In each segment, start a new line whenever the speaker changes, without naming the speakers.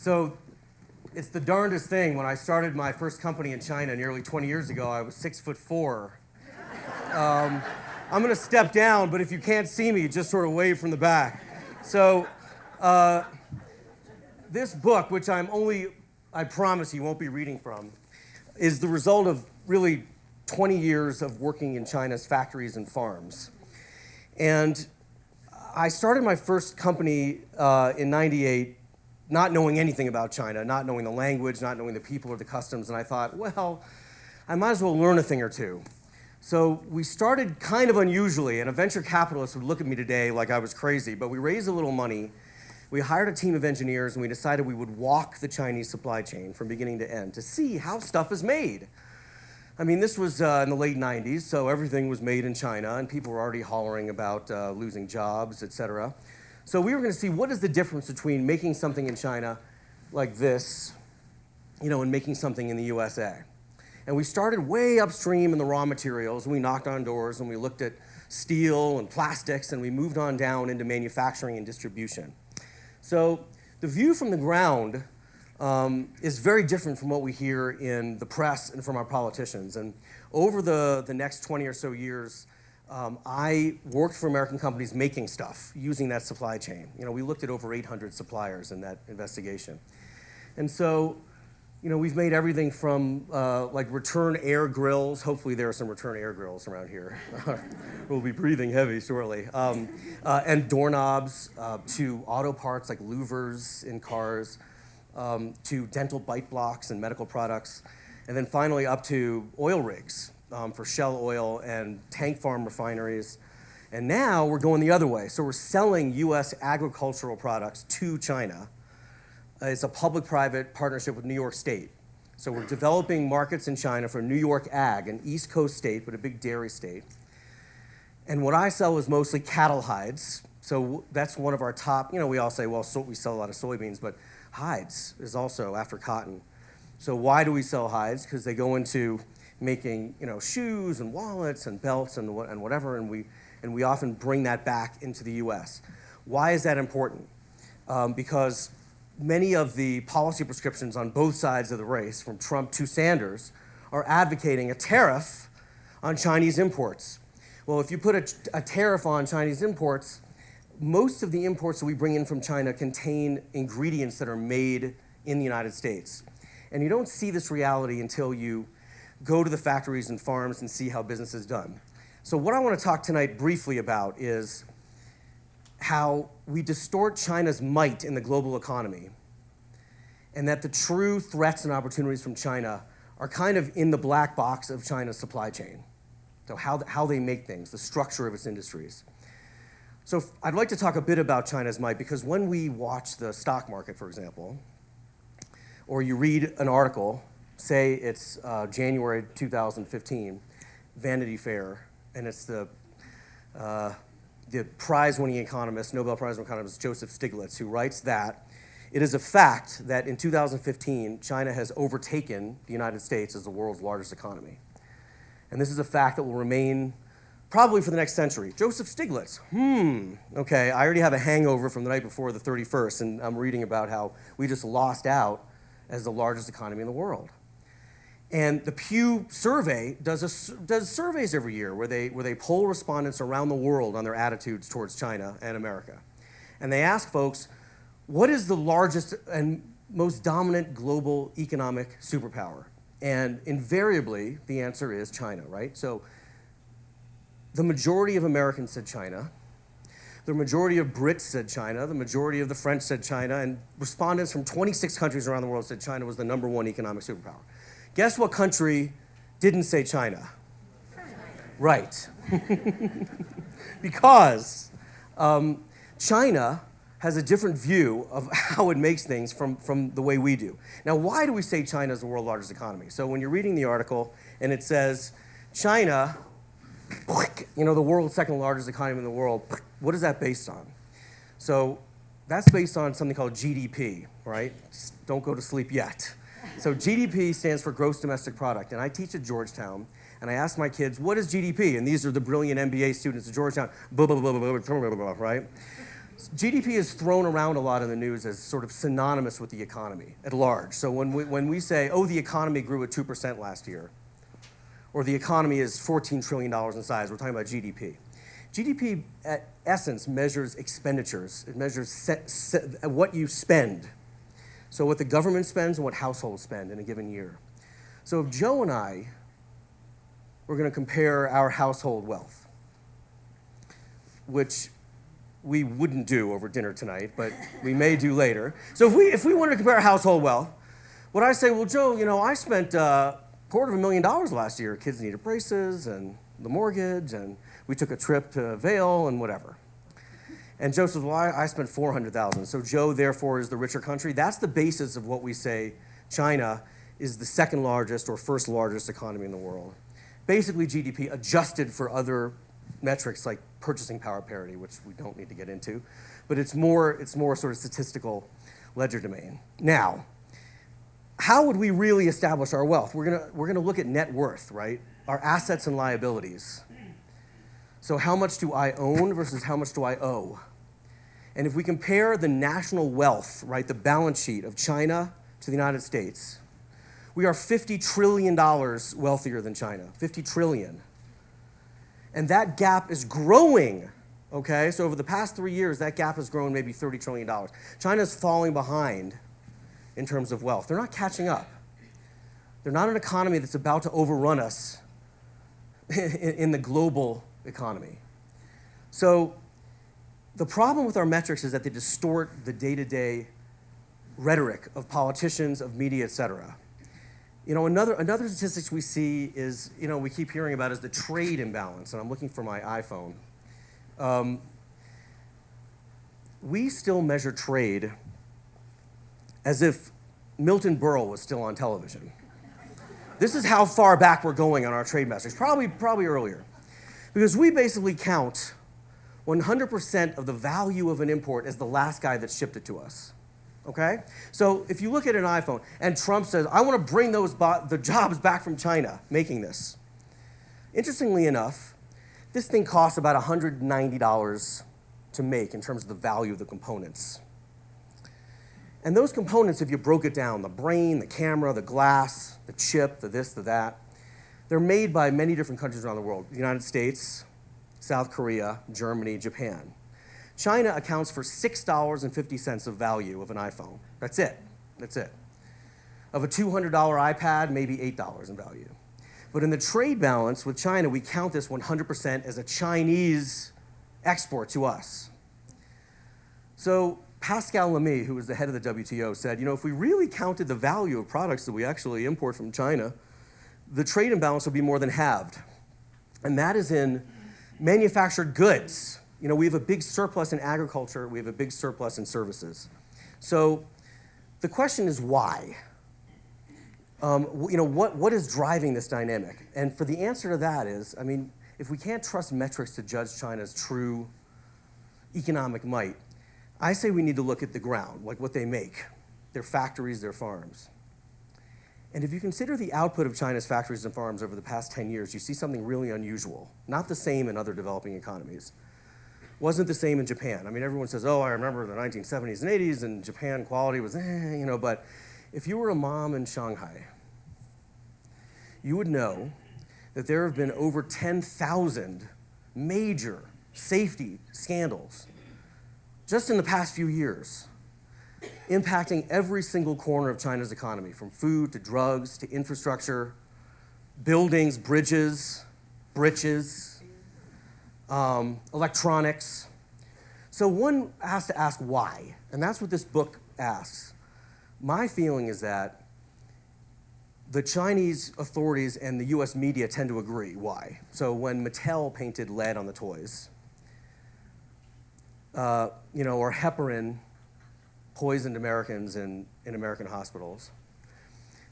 So it's the darndest thing. When I started my first company in China nearly 20 years ago, I was 6'4". I'm going to step down, but if you can't see me, just sort of wave from the back. So this book, which I promise you won't be reading from, is the result of really 20 years of working in China's factories and farms. And I started my first company in '98 not knowing anything about China, not knowing the language, not knowing the people or the customs, and I thought, well, I might as well learn a thing or two. So we started kind of unusually, and a venture capitalist would look at me today like I was crazy, but we raised a little money, we hired a team of engineers, and we decided we would walk the Chinese supply chain from beginning to end to see how stuff is made. I mean, this was in the late 90s, so everything was made in China, and people were already hollering about losing jobs, et cetera. So we were going to see what is the difference between making something in China like this, and making something in the USA. And we started way upstream in the raw materials, and we knocked on doors, and we looked at steel and plastics, and we moved on down into manufacturing and distribution. So the view from the ground is very different from what we hear in the press and from our politicians. And over the next 20 or so years, I worked for American companies making stuff using that supply chain. We looked at over 800 suppliers in that investigation. And so, we've made everything from like return air grills. Hopefully there are some return air grills around here. We'll be breathing heavy shortly. And doorknobs to auto parts like louvers in cars, to dental bite blocks and medical products, and then finally up to oil rigs for Shell oil and tank farm refineries. And now we're going the other way. So we're selling US agricultural products to China. It's a public-private partnership with New York State. So we're developing markets in China for New York ag, an East Coast state, but a big dairy state. And what I sell is mostly cattle hides. So that's one of our top, we all say, well, we sell a lot of soybeans, but hides is also after cotton. So why do we sell hides? Because they go into making, shoes and wallets and belts and whatever, and we often bring that back into the U.S. Why is that important? Because many of the policy prescriptions on both sides of the race, from Trump to Sanders, are advocating a tariff on Chinese imports. Well, if you put a tariff on Chinese imports, most of the imports that we bring in from China contain ingredients that are made in the United States. And you don't see this reality until you go to the factories and farms and see how business is done. So what I want to talk tonight briefly about is how we distort China's might in the global economy, and that the true threats and opportunities from China are kind of in the black box of China's supply chain. So how they make things, the structure of its industries. So I'd like to talk a bit about China's might, because when we watch the stock market, for example, or you read an article, say it's January 2015, Vanity Fair, and it's the prize-winning economist, Nobel Prize-winning economist Joseph Stiglitz, who writes that it is a fact that in 2015, China has overtaken the United States as the world's largest economy. And this is a fact that will remain probably for the next century. Joseph Stiglitz, okay, I already have a hangover from the night before the 31st, and I'm reading about how we just lost out as the largest economy in the world. And the Pew survey does surveys every year where they poll respondents around the world on their attitudes towards China and America. And they ask folks, what is the largest and most dominant global economic superpower? And invariably, the answer is China, right? So the majority of Americans said China. The majority of Brits said China. The majority of the French said China. And respondents from 26 countries around the world said China was the #1 economic superpower. Guess what country didn't say China? Right. Because China has a different view of how it makes things from the way we do. Now, why do we say China is the world's largest economy? So when you're reading the article and it says China, the world's second largest economy in the world, what is that based on? So that's based on something called GDP, right? Just don't go to sleep yet. So GDP stands for gross domestic product, and I teach at Georgetown, and I ask my kids, what is GDP? And these are the brilliant MBA students at Georgetown, blah, blah, blah, blah, blah, blah, blah, right? GDP is thrown around a lot in the news as sort of synonymous with the economy at large. So when we say, oh, the economy grew at 2% last year, or the economy is $14 trillion in size, we're talking about GDP. GDP, at essence, measures expenditures. It measures what you spend. So what the government spends and what households spend in a given year. So if Joe and I were going to compare our household wealth, which we wouldn't do over dinner tonight, but we may do later. So if we wanted to compare our household wealth, would I say, well, Joe, you know, I spent $250,000 last year. Kids needed braces and the mortgage, and we took a trip to Vail and whatever. And Joe says, well, I spent $400,000. So Joe, therefore, is the richer country. That's the basis of what we say China is the second largest or first largest economy in the world. Basically, GDP adjusted for other metrics like purchasing power parity, which we don't need to get into, but it's more sort of statistical ledger domain. Now, how would we really establish our wealth? We're gonna look at net worth, right? Our assets and liabilities. So how much do I own versus how much do I owe? And if we compare the national wealth, right, the balance sheet of China to the United States, we are $50 trillion wealthier than China, 50 trillion. And that gap is growing, okay? So over the past 3 years, that gap has grown maybe $30 trillion. China's falling behind in terms of wealth. They're not catching up. They're not an economy that's about to overrun us in the global economy. So the problem with our metrics is that they distort the day-to-day rhetoric of politicians, of media, et cetera. You know, another statistics we see is, you know, we keep hearing about is the trade imbalance, and I'm looking for my iPhone. We still measure trade as if Milton Berle was still on television. This is how far back we're going on our trade metrics, probably earlier. Because we basically count 100% of the value of an import as the last guy that shipped it to us. Okay? So if you look at an iPhone and Trump says, I want to bring the jobs back from China making this. Interestingly enough, this thing costs about $190 to make in terms of the value of the components. And those components, if you broke it down, the brain, the camera, the glass, the chip, the this, the that, they're made by many different countries around the world. The United States, South Korea, Germany, Japan. China accounts for $6.50 of value of an iPhone. That's it. That's it. Of a $200 iPad, maybe $8 in value. But in the trade balance with China, we count this 100% as a Chinese export to us. So Pascal Lamy, who was the head of the WTO, said, you know, if we really counted the value of products that we actually import from China, the trade imbalance would be more than halved. And that is in manufactured goods. You know, we have a big surplus in agriculture, we have a big surplus in services. So the question is why? You know, what is driving this dynamic? And for the answer to that is, I mean, if we can't trust metrics to judge China's true economic might, I say we need to look at the ground, like what they make, their factories, their farms. And if you consider the output of China's factories and farms over the past 10 years, you see something really unusual, not the same in other developing economies. Wasn't the same in Japan. I mean, everyone says, oh, I remember the 1970s and 80s, and Japan quality was, you know, but if you were a mom in Shanghai, you would know that there have been over 10,000 major safety scandals just in the past few years, impacting every single corner of China's economy, from food to drugs to infrastructure, buildings, bridges, electronics. So one has to ask why, and that's what this book asks. My feeling is that the Chinese authorities and the US media tend to agree. Why? So when Mattel painted lead on the toys, you know, or heparin poisoned Americans in American hospitals,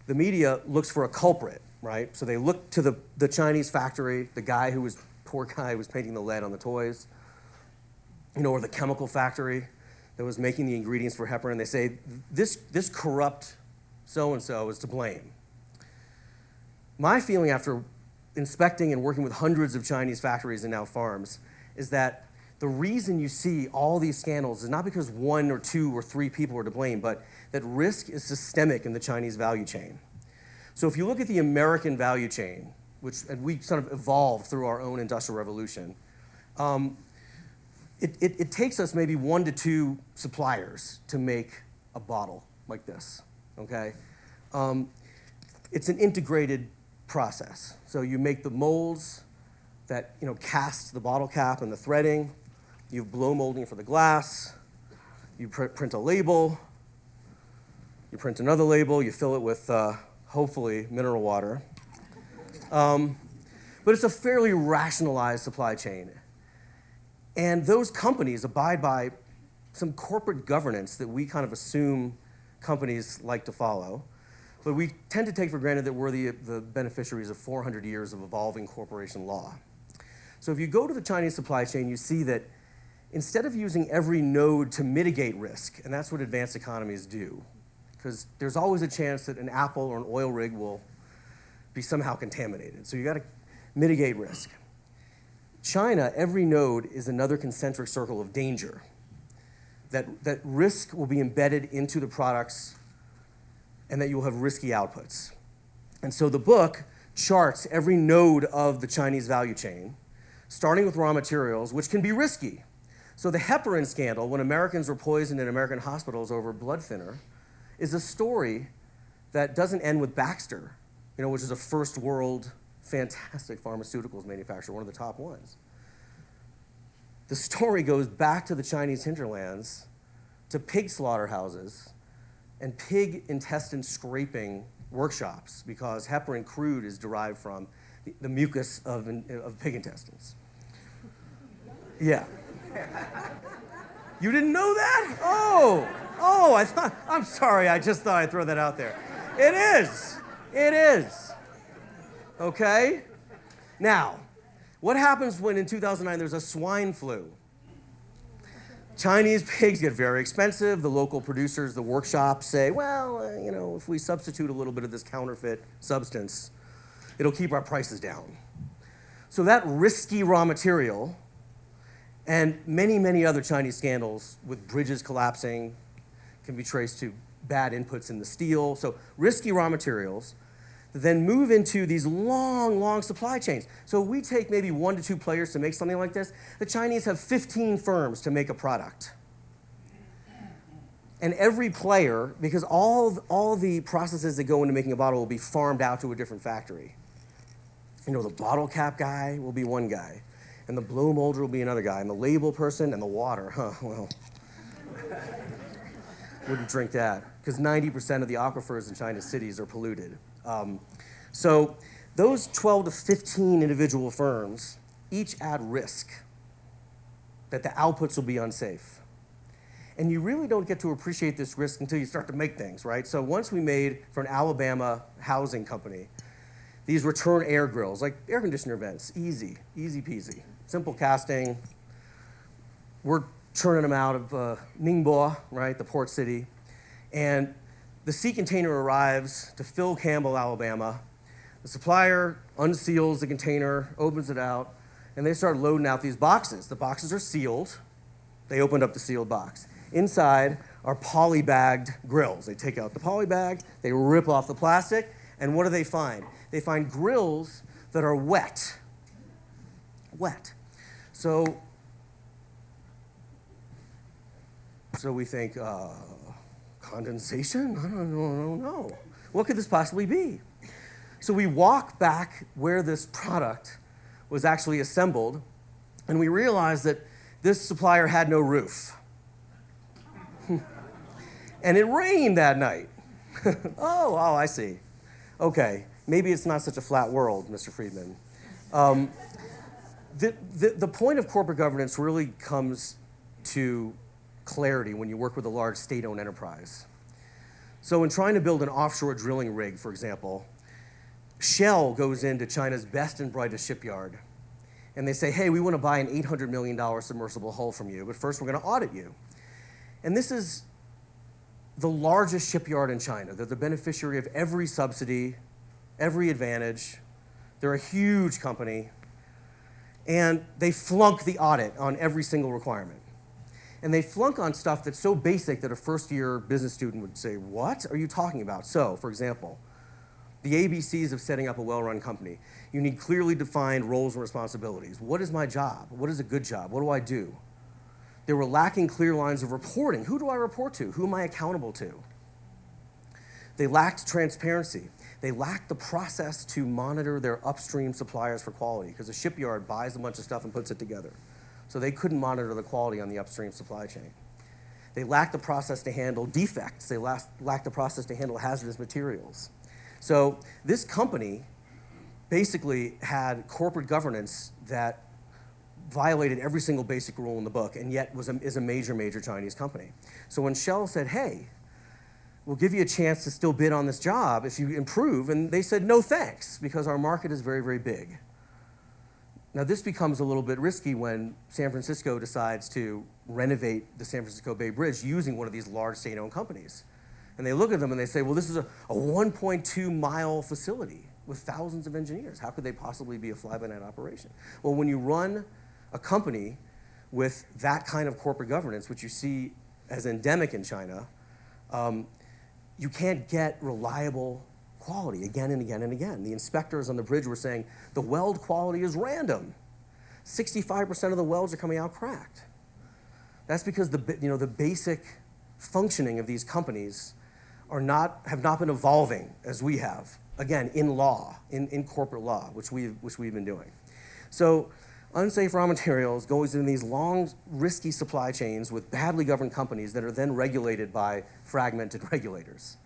the media looks for a culprit, right? So they look to the Chinese factory, the poor guy who was painting the lead on the toys, you know, or the chemical factory that was making the ingredients for heparin. They say, this corrupt so-and-so is to blame. My feeling after inspecting and working with hundreds of Chinese factories and now farms is that the reason you see all these scandals is not because 1 or 2 or 3 people are to blame, but that risk is systemic in the Chinese value chain. So if you look at the American value chain, and we sort of evolved through our own industrial revolution, it takes us maybe 1 to 2 suppliers to make a bottle like this, okay? It's an integrated process. So you make the molds that cast the bottle cap and the threading. You have blow molding for the glass. You print a label. You print another label. You fill it with, hopefully, mineral water. But it's a fairly rationalized supply chain. And those companies abide by some corporate governance that we kind of assume companies like to follow. But we tend to take for granted that we're the beneficiaries of 400 years of evolving corporation law. So if you go to the Chinese supply chain, you see that instead of using every node to mitigate risk, and that's what advanced economies do, because there's always a chance that an apple or an oil rig will be somehow contaminated. So you got to mitigate risk. China, every node is another concentric circle of danger. That risk will be embedded into the products and that you'll have risky outputs. And so the book charts every node of the Chinese value chain, starting with raw materials, which can be risky. So the heparin scandal, when Americans were poisoned in American hospitals over blood thinner, is a story that doesn't end with Baxter, which is a first world, fantastic pharmaceuticals manufacturer, one of the top ones. The story goes back to the Chinese hinterlands, to pig slaughterhouses and pig intestine scraping workshops, because heparin crude is derived from the mucus of pig intestines. Yeah. You didn't know that? Oh, I'm sorry, I just thought I'd throw that out there. It is. Okay? Now, what happens when in 2009 there's a swine flu? Chinese pigs get very expensive. The local producers, the workshops say, well, if we substitute a little bit of this counterfeit substance, it'll keep our prices down. So that risky raw material and many, many other Chinese scandals with bridges collapsing can be traced to bad inputs in the steel. So risky raw materials then move into these long, long supply chains. So we take maybe 1 to 2 players to make something like this. The Chinese have 15 firms to make a product. And every player, because all the processes that go into making a bottle will be farmed out to a different factory. The bottle cap guy will be one guy, and the blow molder will be another guy, and the label person and the water, well, wouldn't drink that, because 90% of the aquifers in China's cities are polluted. So those 12 to 15 individual firms each add risk that the outputs will be unsafe. And you really don't get to appreciate this risk until you start to make things, right? So once we made, for an Alabama housing company, these return air grills, like air conditioner vents, easy peasy, simple casting. We're churning them out of Ningbo, right, the port city. And the sea container arrives to Phil Campbell, Alabama. The supplier unseals the container, opens it out, and they start loading out these boxes. The boxes are sealed. They opened up the sealed box. Inside are poly-bagged grills. They take out the poly bag, they rip off the plastic, and what do they find? They find grills that are wet. So we think, condensation? I don't know. What could this possibly be? So we walk back where this product was actually assembled, and we realize that this supplier had no roof. And it rained that night. Oh, I see. Okay, maybe it's not such a flat world, Mr. Friedman. The point of corporate governance really comes to clarity when you work with a large state-owned enterprise. So in trying to build an offshore drilling rig, for example, Shell goes into China's best and brightest shipyard, and they say, hey, we want to buy an $800 million submersible hull from you, but first we're going to audit you. And this is the largest shipyard in China. They're the beneficiary of every subsidy, every advantage. They're a huge company. And they flunk the audit on every single requirement. And they flunk on stuff that's so basic that a first-year business student would say, what are you talking about? So, for example, the ABCs of setting up a well-run company. You need clearly defined roles and responsibilities. What is my job? What is a good job? What do I do? They were lacking clear lines of reporting. Who do I report to? Who am I accountable to? They lacked transparency. They lacked the process to monitor their upstream suppliers for quality, because a shipyard buys a bunch of stuff and puts it together. So they couldn't monitor the quality on the upstream supply chain. They lacked the process to handle defects. They lacked the process to handle hazardous materials. So this company basically had corporate governance that violated every single basic rule in the book, and yet is a major, major Chinese company. So when Shell said, hey, we'll give you a chance to still bid on this job if you improve, and they said, no thanks, because our market is very, very big. Now this becomes a little bit risky when San Francisco decides to renovate the San Francisco Bay Bridge using one of these large state-owned companies. And they look at them and they say, well, this is a 1.2-mile facility with thousands of engineers. How could they possibly be a fly-by-night operation? Well, when you run a company with that kind of corporate governance, which you see as endemic in China, you can't get reliable quality again and again and again. The inspectors on the bridge were saying the weld quality is random. 65% of the welds are coming out cracked. That's because the basic functioning of these companies have not been evolving as we have. Again, in law, in corporate law, which we've been doing. So unsafe raw materials goes in these long, risky supply chains with badly governed companies that are then regulated by fragmented regulators.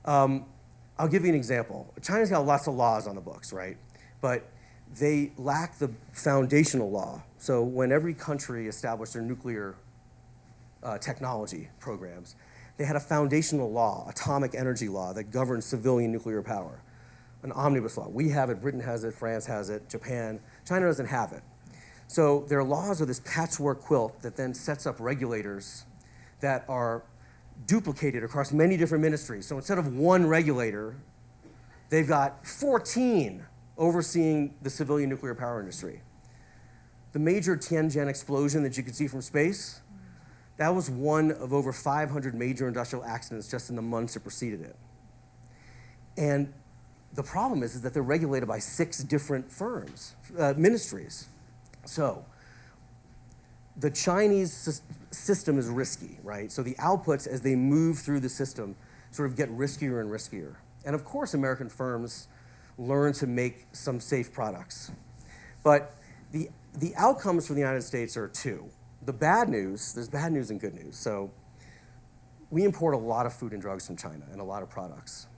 I'll give you an example. China's got lots of laws on the books, right? But they lack the foundational law. So when every country established their nuclear technology programs, they had a foundational law, atomic energy law, that governs civilian nuclear power, an omnibus law. We have it, Britain has it, France has it, Japan. China doesn't have it. So their laws are this patchwork quilt that then sets up regulators that are duplicated across many different ministries. So instead of one regulator, they've got 14 overseeing the civilian nuclear power industry. The major Tianjin explosion that you could see from space, that was one of over 500 major industrial accidents just in the months that preceded it. And the problem is that they're regulated by 6 different firms, ministries. So the Chinese system is risky, right? So the outputs as they move through the system sort of get riskier and riskier. And of course, American firms learn to make some safe products. But the outcomes for the United States are 2. The bad news, there's bad news and good news. So we import a lot of food and drugs from China and a lot of products.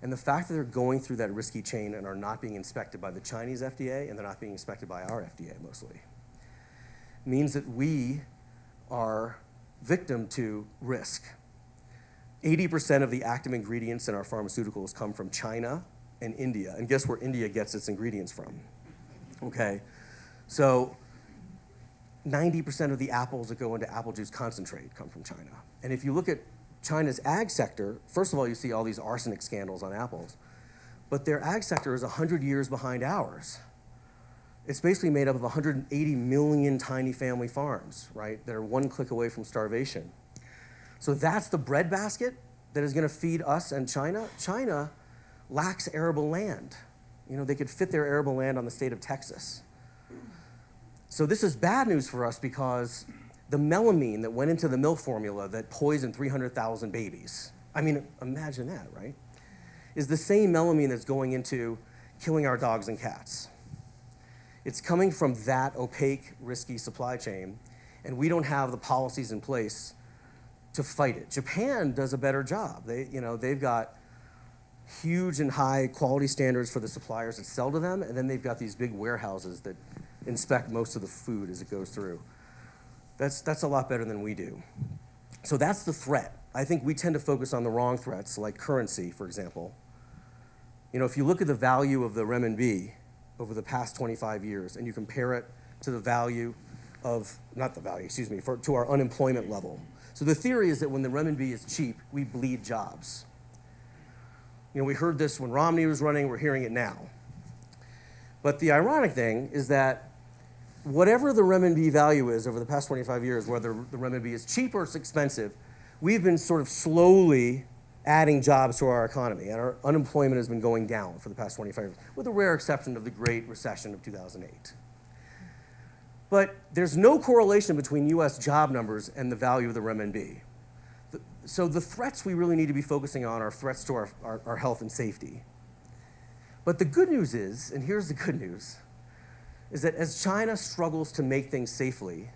And the fact that they're going through that risky chain and are not being inspected by the Chinese FDA and they're not being inspected by our FDA mostly, means that we are victim to risk. 80% of the active ingredients in our pharmaceuticals come from China and India. And guess where India gets its ingredients from? Okay, so 90% of the apples that go into apple juice concentrate come from China. And if you look at China's ag sector, first of all, you see all these arsenic scandals on apples, but their ag sector is 100 years behind ours. It's basically made up of 180 million tiny family farms, right, that are one click away from starvation. So that's the breadbasket that is going to feed us and China. China lacks arable land. You know, they could fit their arable land on the state of Texas. So this is bad news for us because the melamine that went into the milk formula that poisoned 300,000 babies, I mean, imagine that, right, is the same melamine that's going into killing our dogs and cats. It's coming from that opaque, risky supply chain, and we don't have the policies in place to fight it. Japan does a better job. They've got huge and high quality standards for the suppliers that sell to them, and then they've got these big warehouses that inspect most of the food as it goes through. That's a lot better than we do. So that's the threat. I think we tend to focus on the wrong threats, like currency, for example. You know, if you look at the value of the renminbi over the past 25 years, and you compare it to the value of, not the value, excuse me, to our unemployment level. So the theory is that when the renminbi is cheap, we bleed jobs. You know, we heard this when Romney was running, we're hearing it now. But the ironic thing is that whatever the renminbi value is over the past 25 years, whether the renminbi is cheap or it's expensive, we've been sort of slowly adding jobs to our economy, and our unemployment has been going down for the past 25 years, with the rare exception of the Great Recession of 2008. But there's no correlation between US job numbers and the value of the renminbi. So the threats we really need to be focusing on are threats to our health and safety. But the good news is, and here's the good news, is that as China struggles to make things safely,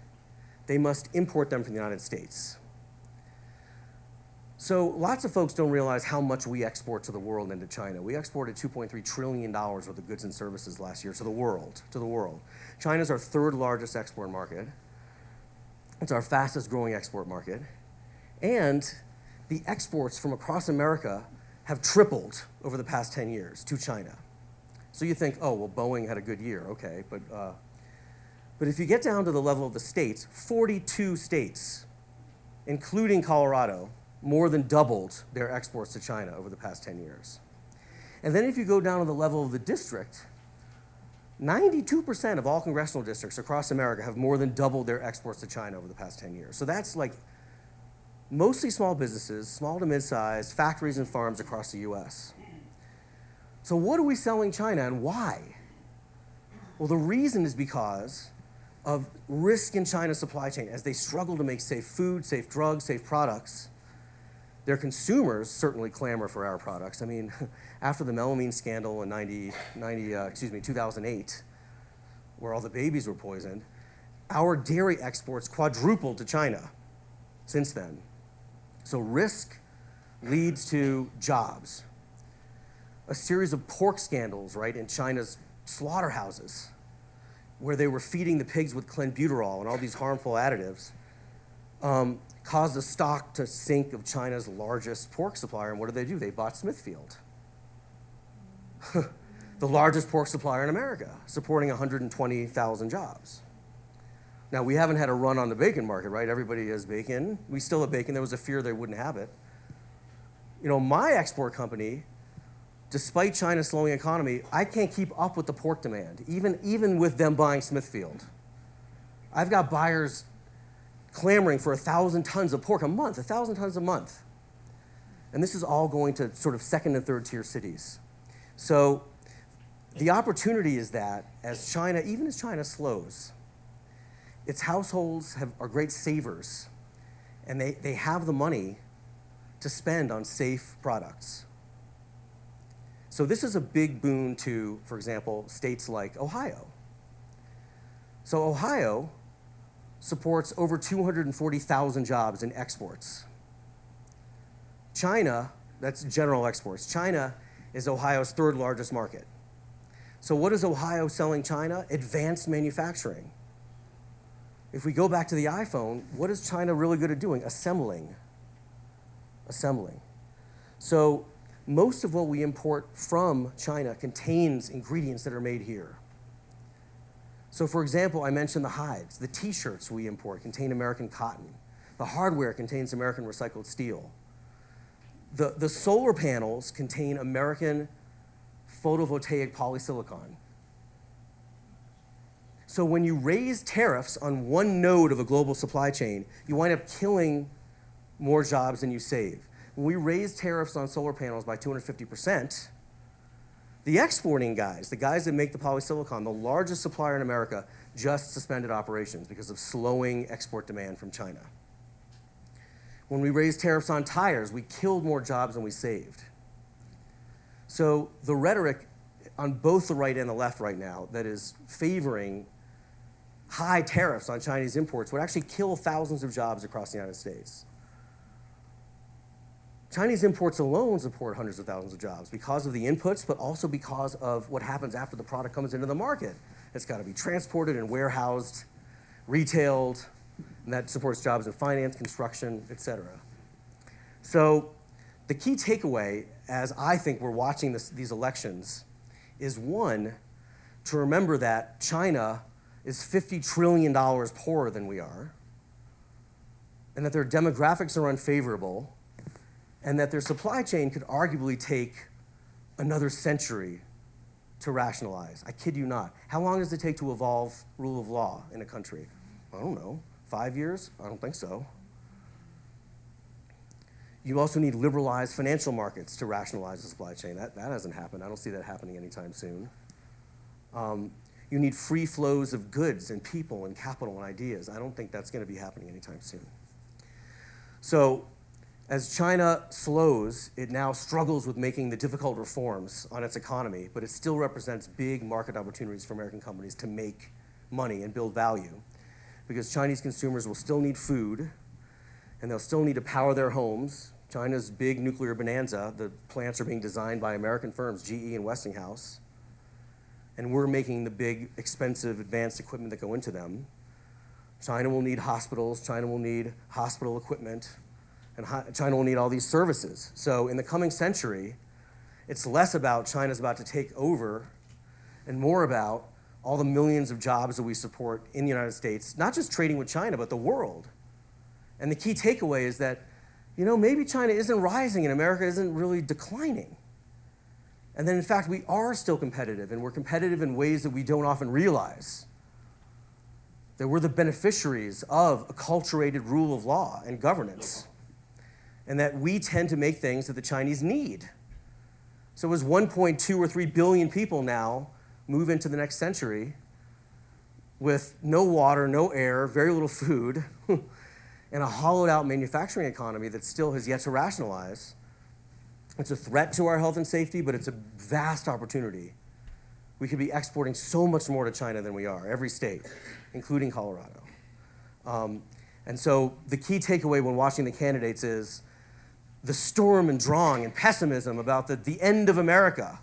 they must import them from the United States. So lots of folks don't realize how much we export to the world and to China. We exported $2.3 trillion worth of goods and services last year to the world. China's our third largest export market. It's our fastest growing export market. And the exports from across America have tripled over the past 10 years to China. So you think, oh, well, Boeing had a good year, okay. But if you get down to the level of the states, 42 states, including Colorado, more than doubled their exports to China over the past 10 years. And then if you go down to the level of the district, 92% of all congressional districts across America have more than doubled their exports to China over the past 10 years. So that's like mostly small businesses, small to mid-sized, factories and farms across the US. So what are we selling China and why? Well, the reason is because of risk in China's supply chain as they struggle to make safe food, safe drugs, safe products. Their consumers certainly clamor for our products. I mean, after the melamine scandal in 2008, where all the babies were poisoned, our dairy exports quadrupled to China since then. So risk leads to jobs. A series of pork scandals, right, in China's slaughterhouses, where they were feeding the pigs with clenbuterol and all these harmful additives, caused the stock to sink of China's largest pork supplier. And what did? They bought Smithfield, the largest pork supplier in America, supporting 120,000 jobs. Now, we haven't had a run on the bacon market, right? Everybody has bacon. We still have bacon. There was a fear they wouldn't have it. You know, my export company, despite China's slowing economy, I can't keep up with the pork demand, even with them buying Smithfield. I've got buyers clamoring for 1,000 tons of pork a month, 1,000 tons a month. And this is all going to sort of second and third tier cities. So the opportunity is that as China, even as China slows, its households are great savers, and they have the money to spend on safe products. So this is a big boon to, for example, states like Ohio. So Ohio supports over 240,000 jobs in exports. China, that's general exports. China is Ohio's third largest market. So what is Ohio selling China? Advanced manufacturing. If we go back to the iPhone, what is China really good at doing? Assembling. So most of what we import from China contains ingredients that are made here. So for example, I mentioned the hides. The t-shirts we import contain American cotton. The hardware contains American recycled steel. The solar panels contain American photovoltaic polysilicon. So when you raise tariffs on one node of a global supply chain, you wind up killing more jobs than you save. When we raise tariffs on solar panels by 250%, the exporting guys, the guys that make the polysilicon, the largest supplier in America, just suspended operations because of slowing export demand from China. When we raised tariffs on tires, we killed more jobs than we saved. So the rhetoric on both the right and the left right now that is favoring high tariffs on Chinese imports would actually kill thousands of jobs across the United States. Chinese imports alone support hundreds of thousands of jobs because of the inputs, but also because of what happens after the product comes into the market. It's got to be transported and warehoused, retailed, and that supports jobs in finance, construction, et cetera. So the key takeaway, as I think we're watching these elections, is one, to remember that China is $50 trillion poorer than we are, and that their demographics are unfavorable, and that their supply chain could arguably take another century to rationalize. I kid you not. How long does it take to evolve rule of law in a country? I don't know. 5 years? I don't think so. You also need liberalized financial markets to rationalize the supply chain. That hasn't happened. I don't see that happening anytime soon. You need free flows of goods and people and capital and ideas. I don't think that's going to be happening anytime soon. So as China slows, it now struggles with making the difficult reforms on its economy, but it still represents big market opportunities for American companies to make money and build value, because Chinese consumers will still need food, and they'll still need to power their homes. China's big nuclear bonanza, the plants are being designed by American firms, GE and Westinghouse, and we're making the big, expensive, advanced equipment that go into them. China will need hospitals, China will need hospital equipment, and China will need all these services. So in the coming century, it's less about China's about to take over and more about all the millions of jobs that we support in the United States, not just trading with China, but the world. And the key takeaway is that, you know, maybe China isn't rising and America isn't really declining. And then in fact, we are still competitive, and we're competitive in ways that we don't often realize. That we're the beneficiaries of a acculturated rule of law and governance, and that we tend to make things that the Chinese need. So as 1.2 or 3 billion people now move into the next century with no water, no air, very little food, and a hollowed out manufacturing economy that still has yet to rationalize, it's a threat to our health and safety, but it's a vast opportunity. We could be exporting so much more to China than we are, every state, including Colorado. And so the key takeaway when watching the candidates is the storm and drawing and pessimism about the end of America,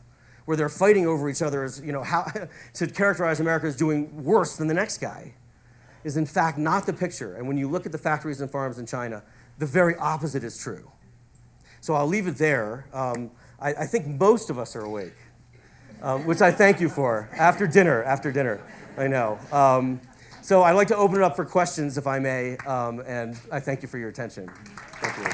where they're fighting over each other as, you know, how to characterize America as doing worse than the next guy, is in fact not the picture. And when you look at the factories and farms in China, the very opposite is true. So I'll leave it there. I think most of us are awake, which I thank you for. After dinner, I know. So I'd like to open it up for questions, if I may, and I thank you for your attention. Thank you.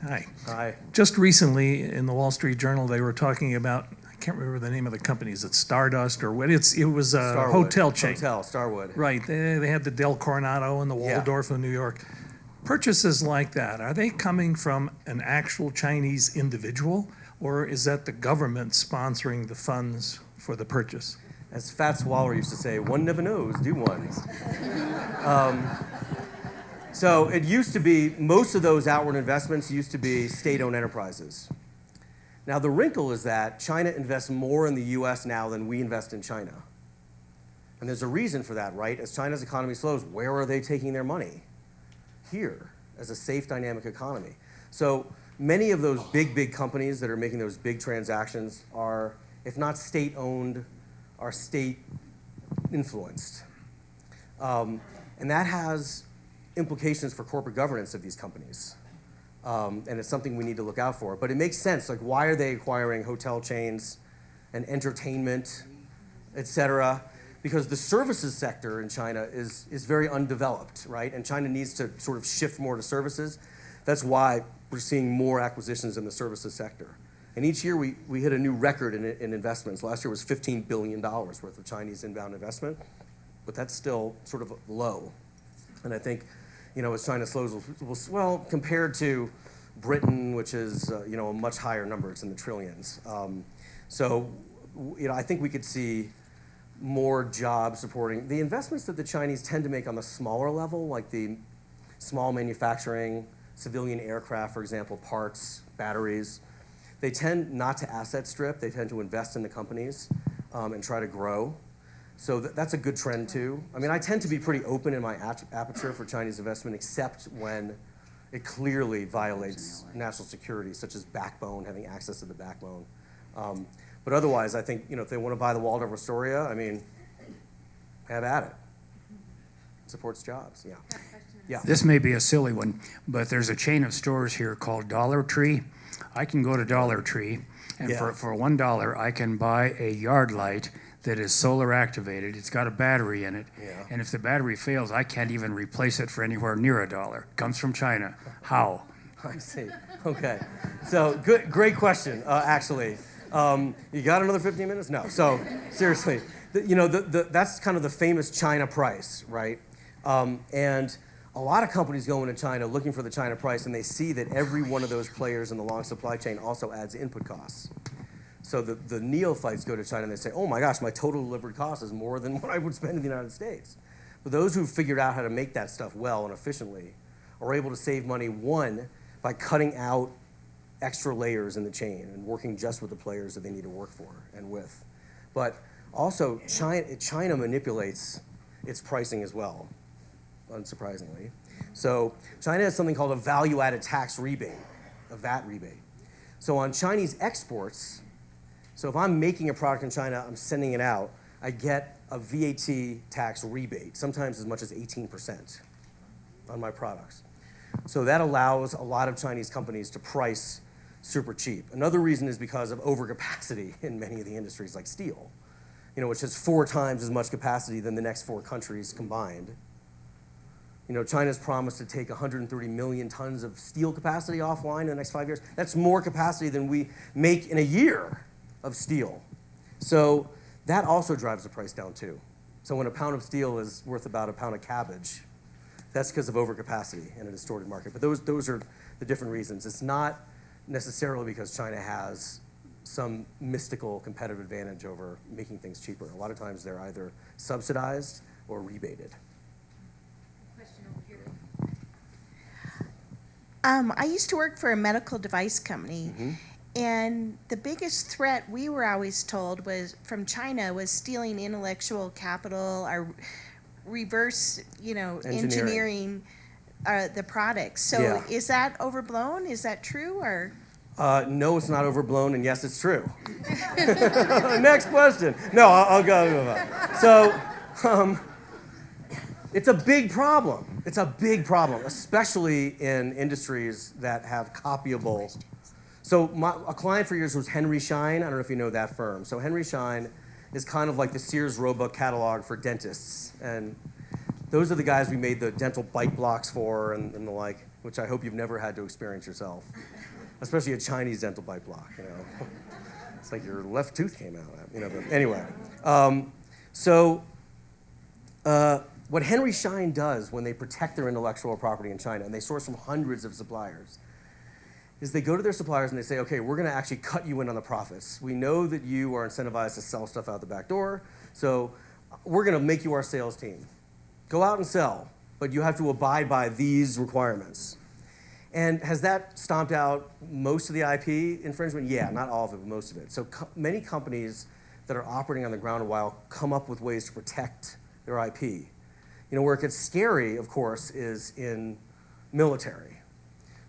Hi.
Hi.
Just recently in the Wall Street Journal, they were talking about, I can't remember the name of the company. Is it Stardust or what? It was a
Starwood.
hotel chain.
Starwood.
Right. They had the Del Coronado and the Waldorf of New York. Purchases like that, are they coming from an actual Chinese individual, or is that the government sponsoring the funds for the purchase?
As Fats Waller used to say, one never knows, do one? So it used to be, most of those outward investments used to be state-owned enterprises. Now the wrinkle is that China invests more in the US now than we invest in China. And there's a reason for that, right? As China's economy slows, where are they taking their money? Here, as a safe, dynamic economy. So many of those big companies that are making those big transactions are, if not state-owned, are state-influenced. And that has implications for corporate governance of these companies. And it's something we need to look out for. But it makes sense, like why are they acquiring hotel chains and entertainment, et cetera? Because the services sector in China is very undeveloped, right? And China needs to sort of shift more to services. That's why we're seeing more acquisitions in the services sector. And each year we hit a new record in investments. Last year was $15 billion worth of Chinese inbound investment, but that's still sort of low. And I think, you know, as China slows, well, compared to Britain, which is, you know, a much higher number, it's in the trillions. So, you know, I think we could see more jobs supporting the investments that the Chinese tend to make on the smaller level, like the small manufacturing, civilian aircraft, for example, parts, batteries. They tend not to asset strip. They tend to invest in the companies and try to grow. So that's a good trend too. I mean, I tend to be pretty open in my aperture for Chinese investment, except when it clearly violates national security, such as backbone, having access to the backbone. But otherwise, I think, you know, if they want to buy the Waldorf Astoria, I mean, have at it. It supports jobs, yeah. Yeah.
This may be a silly one, but there's a chain of stores here called Dollar Tree. I can go to Dollar Tree, and for $1, I can buy a yard light that is solar activated. It's got a battery in it, and if the battery fails, I can't even replace it for anywhere near $1. Comes from China. How?
I see. Okay. So great question, actually. You got another 15 minutes? No. So seriously, that's kind of the famous China price, right? And a lot of companies go into China looking for the China price, and they see that every one of those players in the long supply chain also adds input costs. So the neophytes go to China and they say, oh my gosh, my total delivered cost is more than what I would spend in the United States. But those who've figured out how to make that stuff well and efficiently are able to save money, one, by cutting out extra layers in the chain and working just with the players that they need to work for and with. But also, China manipulates its pricing as well, unsurprisingly. So China has something called a value-added tax rebate, a VAT rebate. So on Chinese exports, so if I'm making a product in China, I'm sending it out, I get a VAT tax rebate, sometimes as much as 18% on my products. So that allows a lot of Chinese companies to price super cheap. Another reason is because of overcapacity in many of the industries like steel, which has 4 times as much capacity than the next 4 countries combined. China's promised to take 130 million tons of steel capacity offline in the next 5 years. That's more capacity than we make in a year of steel. So that also drives the price down too. So when a pound of steel is worth about a pound of cabbage, that's because of overcapacity in a distorted market. But those are the different reasons. It's not necessarily because China has some mystical competitive advantage over making things cheaper. A lot of times they're either subsidized or rebated.
Question over here. I used to work for a medical device company, and the biggest threat we were always told was from China was stealing intellectual capital or reverse, engineering the products. So
Yeah.
Is that overblown? Is that true, or?
No, it's not overblown, and yes, it's true. Next question. No, I'll go. So, it's a big problem. It's a big problem, especially in industries that have copyable. So a client for years was Henry Schein. I don't know if you know that firm. So Henry Schein is kind of like the Sears Roebuck catalog for dentists. And those are the guys we made the dental bite blocks for and the like, which I hope you've never had to experience yourself. Especially a Chinese dental bite block, It's like your left tooth came out, But anyway, what Henry Schein does when they protect their intellectual property in China, and they source from hundreds of suppliers, is they go to their suppliers and they say, okay, we're going to actually cut you in on the profits. We know that you are incentivized to sell stuff out the back door, so we're going to make you our sales team. Go out and sell, but you have to abide by these requirements. And has that stomped out most of the IP infringement? Yeah, not all of it, but most of it. So many companies that are operating on the ground a while come up with ways to protect their IP. Where it gets scary, of course, is in military.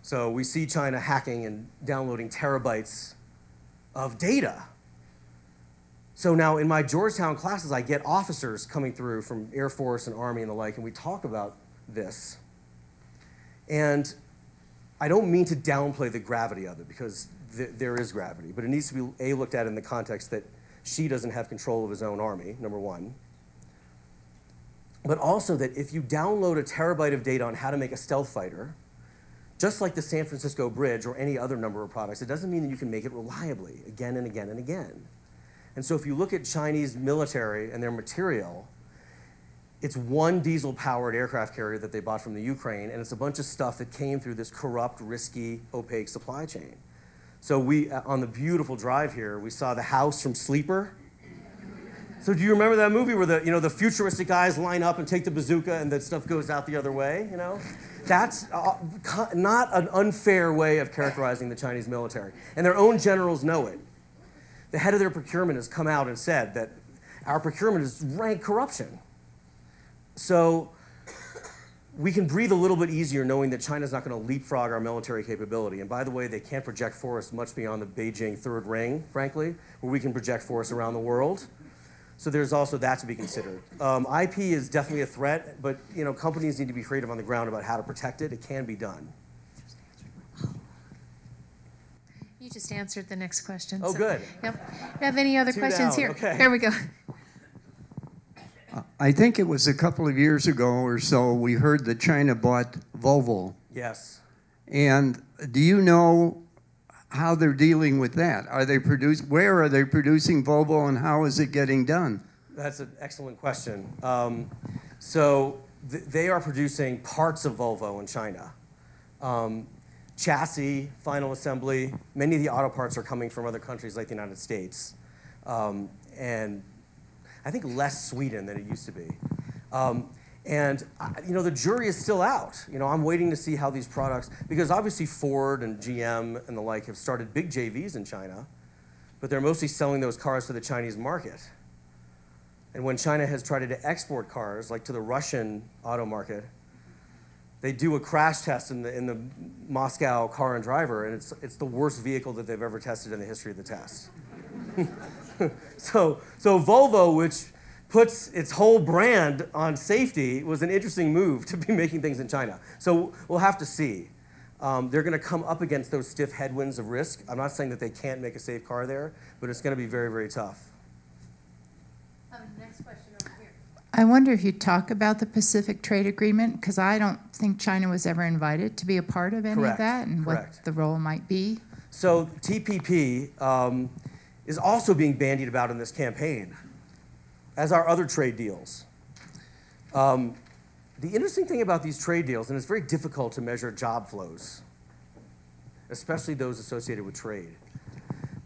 So we see China hacking and downloading terabytes of data. So now in my Georgetown classes, I get officers coming through from Air Force and Army and the like, and we talk about this. And I don't mean to downplay the gravity of it, because there is gravity, but it needs to be looked at in the context that Xi doesn't have control of his own army, number one. But also that if you download a terabyte of data on how to make a stealth fighter, just like the San Francisco Bridge or any other number of products, it doesn't mean that you can make it reliably again and again and again. And so if you look at Chinese military and their material, it's one diesel-powered aircraft carrier that they bought from the Ukraine, and it's a bunch of stuff that came through this corrupt, risky, opaque supply chain. So we, on the beautiful drive here, we saw the house from Sleeper. So do you remember that movie where the futuristic guys line up and take the bazooka and that stuff goes out the other way, That's not an unfair way of characterizing the Chinese military. And their own generals know it. The head of their procurement has come out and said that our procurement is rank corruption. So we can breathe a little bit easier knowing that China's not going to leapfrog our military capability. And by the way, they can't project force much beyond the Beijing third ring, frankly, where we can project force around the world. So there's also that to be considered. IP is definitely a threat, but companies need to be creative on the ground about how to protect it. It can be done.
You just answered the next question.
Oh, good.
Yep. You have any other questions
down.
here?
Okay.
Here we go.
I think it was a couple of years ago or so we heard that China bought Volvo.
Yes.
And do you know how they're dealing with that. Where are they producing Volvo, and how is it getting done?
That's an excellent question. They are producing parts of Volvo in China. Chassis, final assembly, many of the auto parts are coming from other countries like the United States. And I think less Sweden than it used to be. The jury is still out. I'm waiting to see how these products, because obviously Ford and GM and the like have started big JVs in China, but they're mostly selling those cars to the Chinese market. And when China has tried to export cars, like to the Russian auto market, they do a crash test in the Moscow Car and Driver, and it's the worst vehicle that they've ever tested in the history of the test. So Volvo, which puts its whole brand on safety, was an interesting move to be making things in China. So we'll have to see. They're going to come up against those stiff headwinds of risk. I'm not saying that they can't make a safe car there, but it's going to be very, very tough.
Next question over here.
I wonder if you'd talk about the Pacific Trade Agreement, because I don't think China was ever invited to be a part of any
Correct,
of that, and
correct.
what the role might be.
So TPP is also being bandied about in this campaign, as are other trade deals. The interesting thing about these trade deals, and it's very difficult to measure job flows, especially those associated with trade.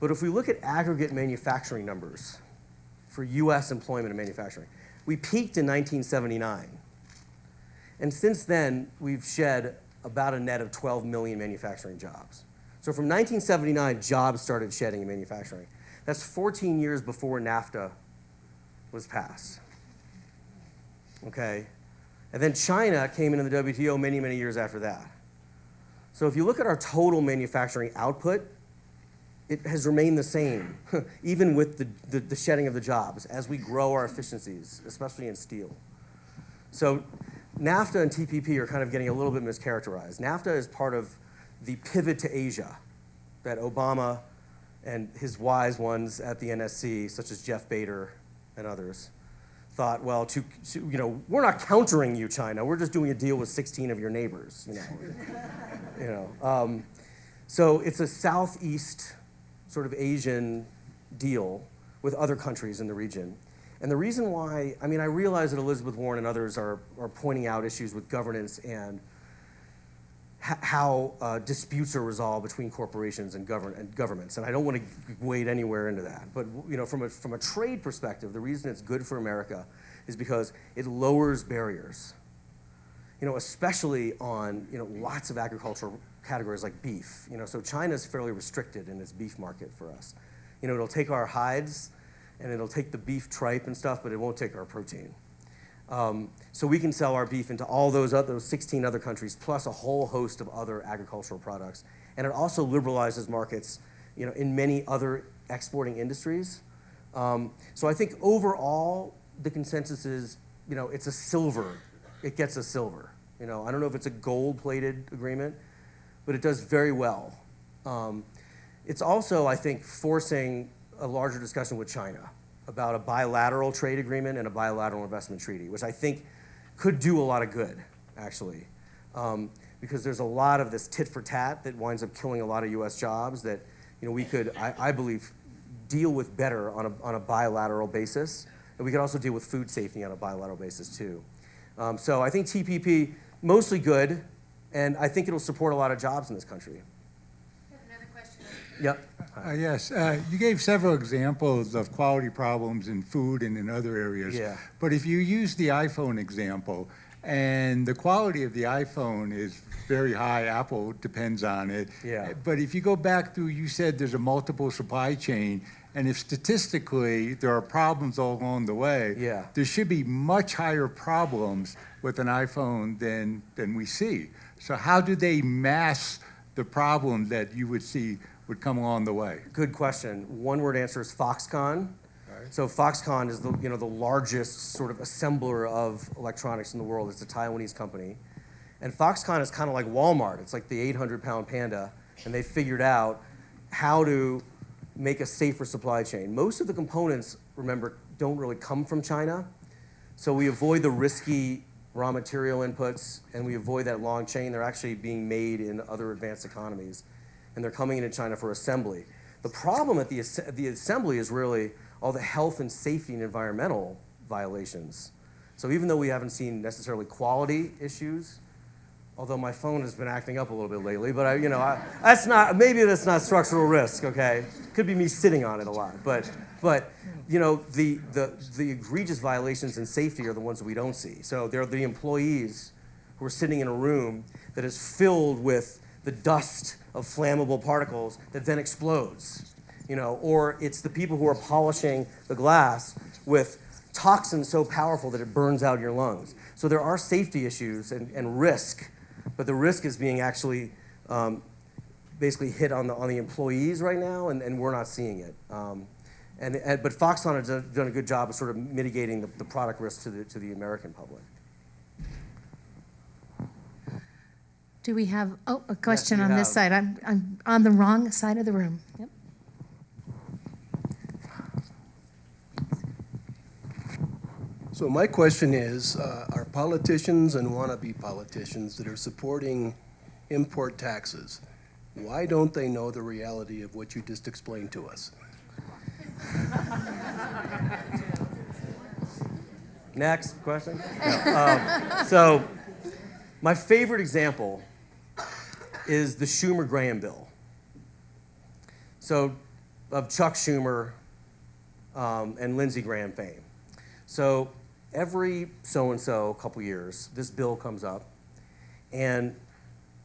But if we look at aggregate manufacturing numbers for US employment and manufacturing, we peaked in 1979. And since then, we've shed about a net of 12 million manufacturing jobs. So from 1979, jobs started shedding in manufacturing. That's 14 years before NAFTA was passed. Okay? And then China came into the WTO many, many years after that. So if you look at our total manufacturing output, it has remained the same, even with the shedding of the jobs, as we grow our efficiencies, especially in steel. So NAFTA and TPP are kind of getting a little bit mischaracterized. NAFTA is part of the pivot to Asia that Obama and his wise ones at the NSC, such as Jeff Bader and others, thought, well, we're not countering you, China. We're just doing a deal with 16 of your neighbors, So it's a Southeast sort of Asian deal with other countries in the region. And the reason why, I realize that Elizabeth Warren and others are pointing out issues with governance and how disputes are resolved between corporations and governments. And I don't want to wade anywhere into that. But from a trade perspective, the reason it's good for America is because it lowers barriers. Especially on lots of agricultural categories like beef. So China's fairly restricted in its beef market for us. It'll take our hides and it'll take the beef tripe and stuff, but it won't take our protein. So we can sell our beef into all those 16 other countries, plus a whole host of other agricultural products. And it also liberalizes markets, in many other exporting industries. So I think overall, the consensus is, it's a silver. It gets a silver. I don't know if it's a gold-plated agreement, but it does very well. It's also, I think, forcing a larger discussion with China about a bilateral trade agreement and a bilateral investment treaty, which I think could do a lot of good, actually, because there's a lot of this tit for tat that winds up killing a lot of U.S. jobs that we could, I believe, deal with better on a bilateral basis, and we could also deal with food safety on a bilateral basis too. So I think TPP mostly good, and I think it'll support a lot of jobs in this country.
Another question.
Yep.
Yes, you gave several examples of quality problems in food and in other areas.
Yeah.
But if you use the iPhone example, and the quality of the iPhone is very high, Apple depends on it.
Yeah.
But if you go back through, you said there's a multiple supply chain, and if statistically there are problems all along the way,
Yeah.
there should be much higher problems with an iPhone than we see. So how do they mask the problem that you would see would come along the way?
Good question. One word answer is Foxconn.
Right.
So Foxconn is the largest sort of assembler of electronics in the world. It's a Taiwanese company. And Foxconn is kind of like Walmart. It's like the 800-pound panda, and they figured out how to make a safer supply chain. Most of the components, remember, don't really come from China. So we avoid the risky raw material inputs, and we avoid that long chain. They're actually being made in other advanced economies. and they're coming into China for assembly. The problem at the assembly is really all the health and safety and environmental violations. So even though we haven't seen necessarily quality issues, although my phone has been acting up a little bit lately, but maybe that's not structural risk, okay? Could be me sitting on it a lot, but the egregious violations in safety are the ones that we don't see. So they're the employees who are sitting in a room that is filled with the dust of flammable particles that then explodes, or it's the people who are polishing the glass with toxins so powerful that it burns out your lungs. So there are safety issues and risk, but the risk is being actually basically hit on the employees right now, and we're not seeing it. But Foxconn has done a good job of sort of mitigating the product risk to the American public.
Do we have, a question
Yes, we
on this
have.
side? I'm on the wrong side of the room. Yep.
So my question is, are politicians and wannabe politicians that are supporting import taxes, why don't they know the reality of what you just explained to us?
Next question. No. So my favorite example is the Schumer-Graham bill. So of Chuck Schumer and Lindsey Graham fame. So every so-and-so couple years, this bill comes up, and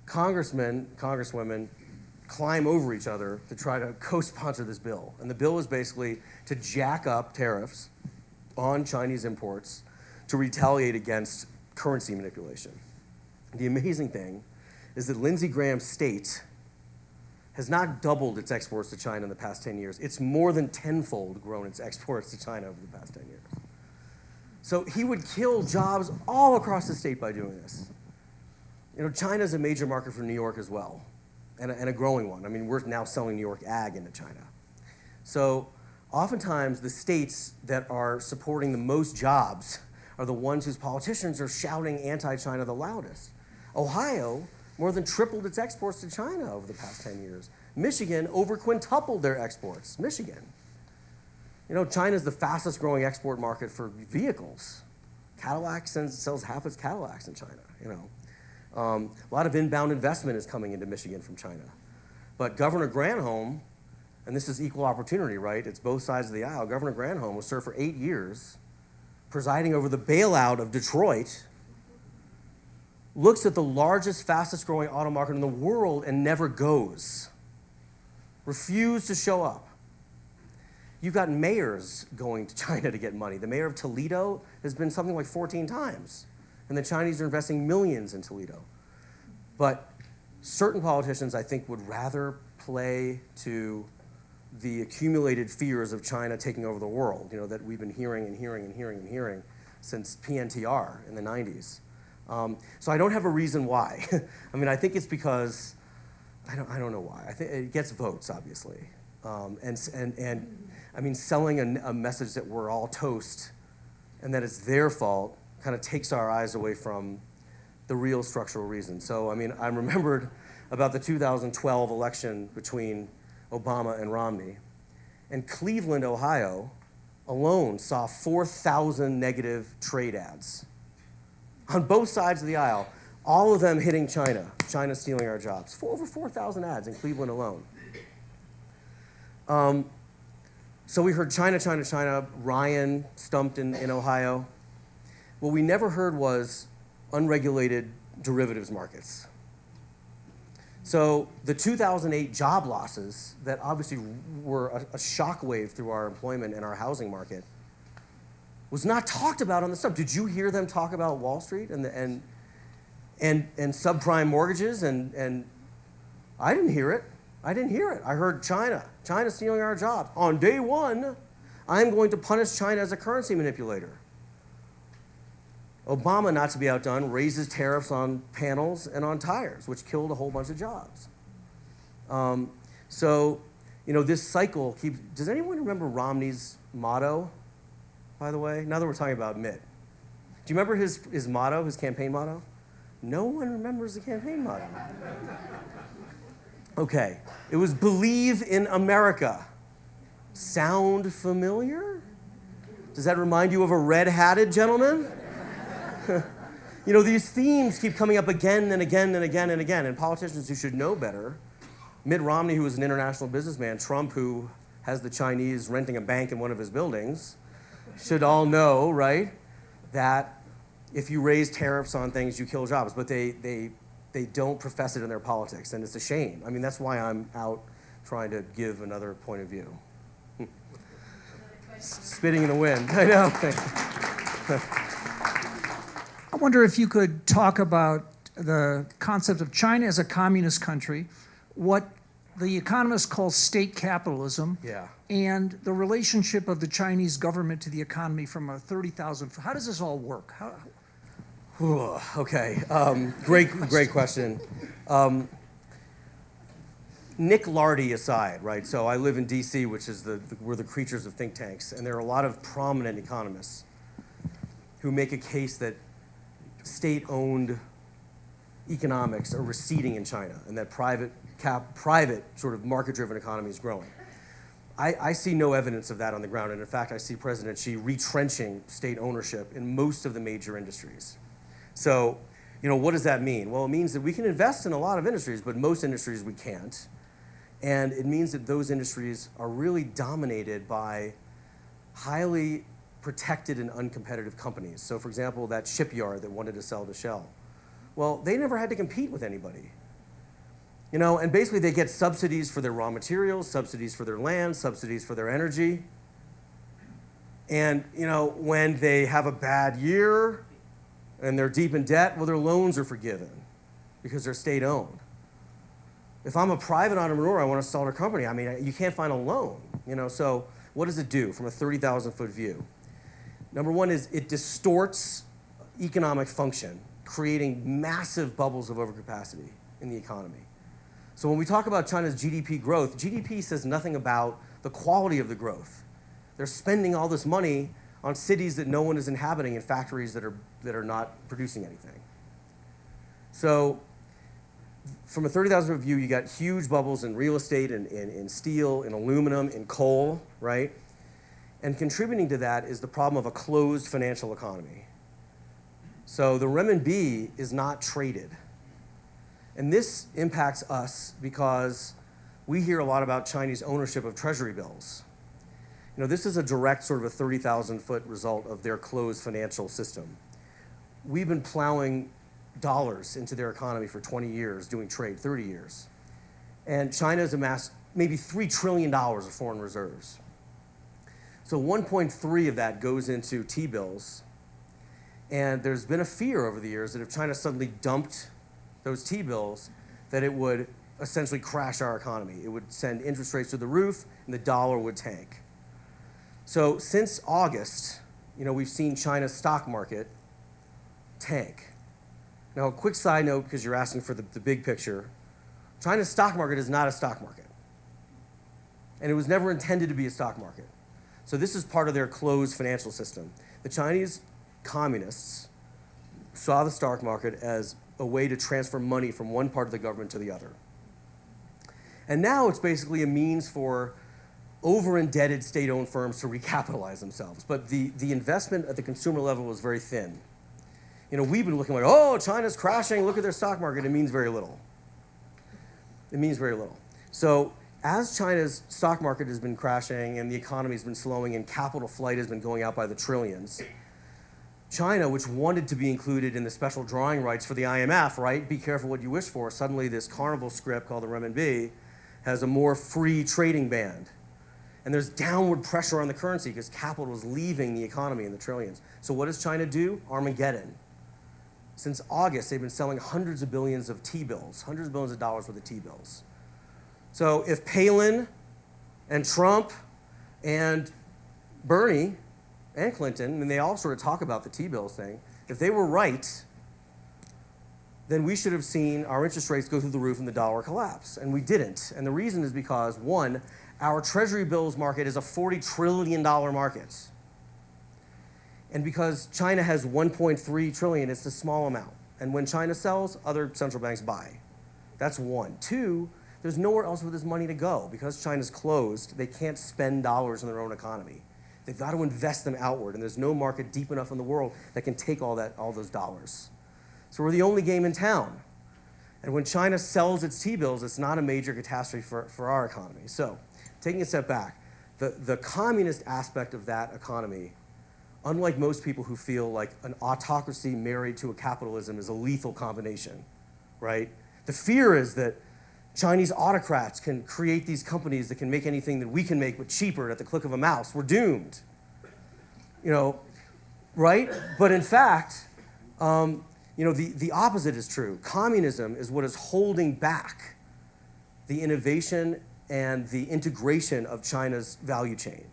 congressmen, congresswomen climb over each other to try to co-sponsor this bill. And the bill is basically to jack up tariffs on Chinese imports to retaliate against currency manipulation. The amazing thing is that Lindsey Graham's state has not doubled its exports to China in the past 10 years. It's more than tenfold grown its exports to China over the past 10 years. So he would kill jobs all across the state by doing this. China's a major market for New York as well, and a growing one. I mean, we're now selling New York ag into China. So oftentimes the states that are supporting the most jobs are the ones whose politicians are shouting anti-China the loudest. Ohio more than tripled its exports to China over the past 10 years. Michigan over quintupled their exports. Michigan. China's the fastest growing export market for vehicles. Cadillac sells half its Cadillacs in China, A lot of inbound investment is coming into Michigan from China. But Governor Granholm, and this is equal opportunity, right? It's both sides of the aisle. Governor Granholm was served for 8 years, presiding over the bailout of Detroit, looks at the largest, fastest growing auto market in the world and never goes. Refused to show up. You've got mayors going to China to get money. The mayor of Toledo has been something like 14 times. And the Chinese are investing millions in Toledo. But certain politicians, I think, would rather play to the accumulated fears of China taking over the world, that we've been hearing and hearing and hearing and hearing since PNTR in the 90s. So I don't have a reason why. I mean, I think it's because, I don't know why. I think it gets votes, obviously. And I mean, selling a message that we're all toast and that it's their fault kind of takes our eyes away from the real structural reason. So, I mean, I'm remembered about the 2012 election between Obama and Romney. And Cleveland, Ohio, alone saw 4,000 negative trade ads on both sides of the aisle, all of them hitting China. China stealing our jobs. Over 4,000 ads in Cleveland alone. So we heard China, China, China. Ryan stumped in Ohio. What we never heard was unregulated derivatives markets. So the 2008 job losses that obviously were a shockwave through our employment and our housing market was not talked about on the sub. Did you hear them talk about Wall Street and subprime mortgages? And I didn't hear it. I didn't hear it. I heard China stealing our jobs. On day one, I'm going to punish China as a currency manipulator. Obama, not to be outdone, raises tariffs on panels and on tires, which killed a whole bunch of jobs. So, this cycle keeps. Does anyone remember Romney's motto, by the way? Now that we're talking about Mitt. Do you remember his motto, his campaign motto? No one remembers the campaign motto. Okay, it was Believe in America. Sound familiar? Does that remind you of a red-hatted gentleman? You know, these themes keep coming up again and again and again and again, and politicians who should know better, Mitt Romney, who was an international businessman, Trump, who has the Chinese renting a bank in one of his buildings, should all know, right, that if you raise tariffs on things, you kill jobs, but they don't profess it in their politics, and it's a shame. I mean, that's why I'm out trying to give another point of view. Spitting in the wind, I know.
I wonder if you could talk about the concept of China as a communist country, what the economists call state capitalism,
Yeah.
and the relationship of the Chinese government to the economy from a 30,000. How does this all work?
Okay, great question. Nick Lardy aside, right? So I live in DC, which is we're the creatures of think tanks, and there are a lot of prominent economists who make a case that state-owned economics are receding in China, and that private sort of market-driven economy is growing. I see no evidence of that on the ground, and in fact, I see President Xi retrenching state ownership in most of the major industries. So, you know, what does that mean? Well, it means that we can invest in a lot of industries, but most industries we can't. And it means that those industries are really dominated by highly protected and uncompetitive companies. So for example, that shipyard that wanted to sell to Shell. Well, they never had to compete with anybody. You know, and basically they get subsidies for their raw materials, subsidies for their land, subsidies for their energy. And, you know, when they have a bad year and they're deep in debt, well, their loans are forgiven because they're state-owned. If I'm a private entrepreneur, I want to start a company. I mean, you can't find a loan, you know. So what does it do from a 30,000-foot view? Number one is it distorts economic function, creating massive bubbles of overcapacity in the economy. So when we talk about China's GDP growth, GDP says nothing about the quality of the growth. They're spending all this money on cities that no one is inhabiting and factories that are not producing anything. So from a 30,000-foot view, you got huge bubbles in real estate, in steel, in aluminum, in coal, right? And contributing to that is the problem of a closed financial economy. So the renminbi is not traded. And this impacts us because we hear a lot about Chinese ownership of treasury bills. You know, this is a direct sort of a 30,000-foot result of their closed financial system. We've been plowing dollars into their economy for 20 years, doing trade, 30 years. And China has amassed maybe $3 trillion of foreign reserves. So 1.3 of that goes into T-bills. And there's been a fear over the years that if China suddenly dumped those T-bills, that it would essentially crash our economy. It would send interest rates to the roof, and the dollar would tank. So since August, you know, we've seen China's stock market tank. Now, a quick side note, because you're asking for the big picture. China's stock market is not a stock market. And it was never intended to be a stock market. So this is part of their closed financial system. The Chinese communists saw the stock market as a way to transfer money from one part of the government to the other. And now it's basically a means for over-indebted state-owned firms to recapitalize themselves. But the investment at the consumer level was very thin. You know, we've been looking like, oh, China's crashing, look at their stock market. It means very little. It means very little. So as China's stock market has been crashing and the economy's been slowing and capital flight has been going out by the trillions, China, which wanted to be included in the special drawing rights for the IMF, right? Be careful what you wish for. Suddenly this carnival script called the renminbi has a more free trading band. And there's downward pressure on the currency because capital is leaving the economy in the trillions. So what does China do? Armageddon. Since August, they've been selling hundreds of billions of T-bills, hundreds of billions of dollars worth of T-bills. So if Palin and Trump and Bernie and Clinton, and they all sort of talk about the T-bills thing, if they were right, then we should have seen our interest rates go through the roof and the dollar collapse. And we didn't. And the reason is because, one, our treasury bills market is a $40 trillion market. And because China has 1.3 trillion, it's a small amount. And when China sells, other central banks buy. That's one. Two, there's nowhere else for this money to go. Because China's closed, they can't spend dollars in their own economy. They've got to invest them outward, and there's no market deep enough in the world that can take all those dollars. So we're the only game in town. And when China sells its T-bills, it's not a major catastrophe for our economy. So, taking a step back, the communist aspect of that economy, unlike most people who feel like an autocracy married to a capitalism is a lethal combination, right? The fear is that Chinese autocrats can create these companies that can make anything that we can make but cheaper at the click of a mouse. We're doomed, right? But in fact, the opposite is true. Communism is what is holding back the innovation and the integration of China's value chain.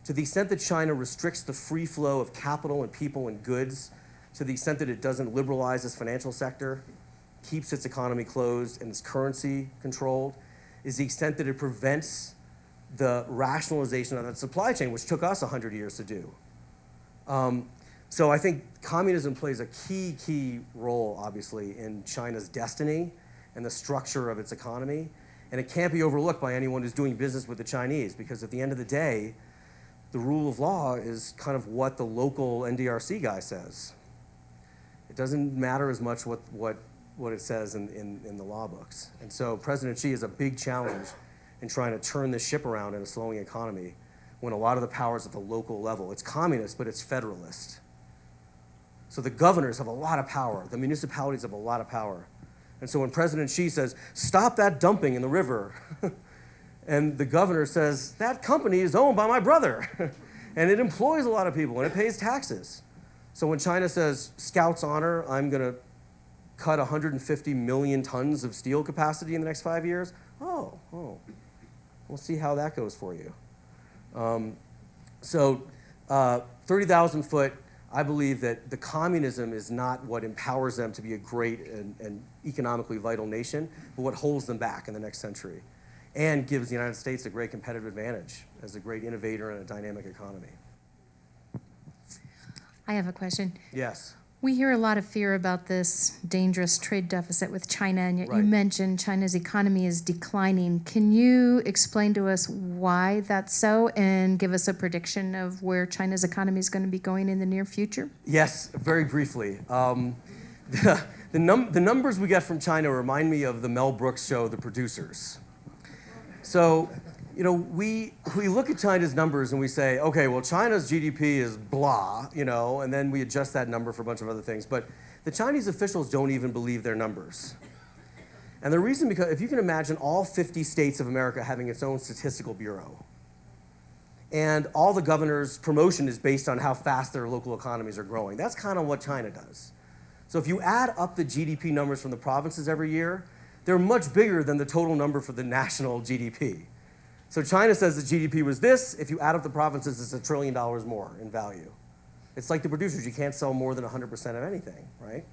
To the extent that China restricts the free flow of capital and people and goods, to the extent that it doesn't liberalize its financial sector, keeps its economy closed and its currency controlled, is the extent that it prevents the rationalization of that supply chain, which took us 100 years to do. So I think communism plays a key role, obviously, in China's destiny and the structure of its economy. And it can't be overlooked by anyone who's doing business with the Chinese, because at the end of the day, the rule of law is kind of what the local NDRC guy says. It doesn't matter as much what it says in the law books. And so President Xi is a big challenge in trying to turn this ship around in a slowing economy when a lot of the power's at the local level. It's communist, but it's federalist. So the governors have a lot of power. The municipalities have a lot of power. And so when President Xi says, stop that dumping in the river, and the governor says, that company is owned by my brother, and it employs a lot of people, and it pays taxes. So when China says, Scout's honor, I'm going to cut 150 million tons of steel capacity in the next 5 years, we'll see how that goes for you. 30,000 foot, I believe that the communism is not what empowers them to be a great and economically vital nation, but what holds them back in the next century and gives the United States a great competitive advantage as a great innovator in a dynamic economy.
I have a question.
Yes.
We hear a lot of fear about this dangerous trade deficit with China, and yet
Right.
you mentioned China's economy is declining. Can you explain to us why that's so and give us a prediction of where China's economy is going to be going in the near future?
Yes, very briefly. The numbers we get from China remind me of the Mel Brooks show, The Producers. So, we look at China's numbers and we say, okay, well, China's GDP is blah, and then we adjust that number for a bunch of other things. But the Chinese officials don't even believe their numbers. And the reason, because if you can imagine all 50 states of America having its own statistical bureau, and all the governors' promotion is based on how fast their local economies are growing. That's kind of what China does. So if you add up the GDP numbers from the provinces every year, they're much bigger than the total number for the national GDP. So China says the GDP was this. If you add up the provinces, it's $1 trillion more in value. It's like the producers. You can't sell more than 100% of anything, right?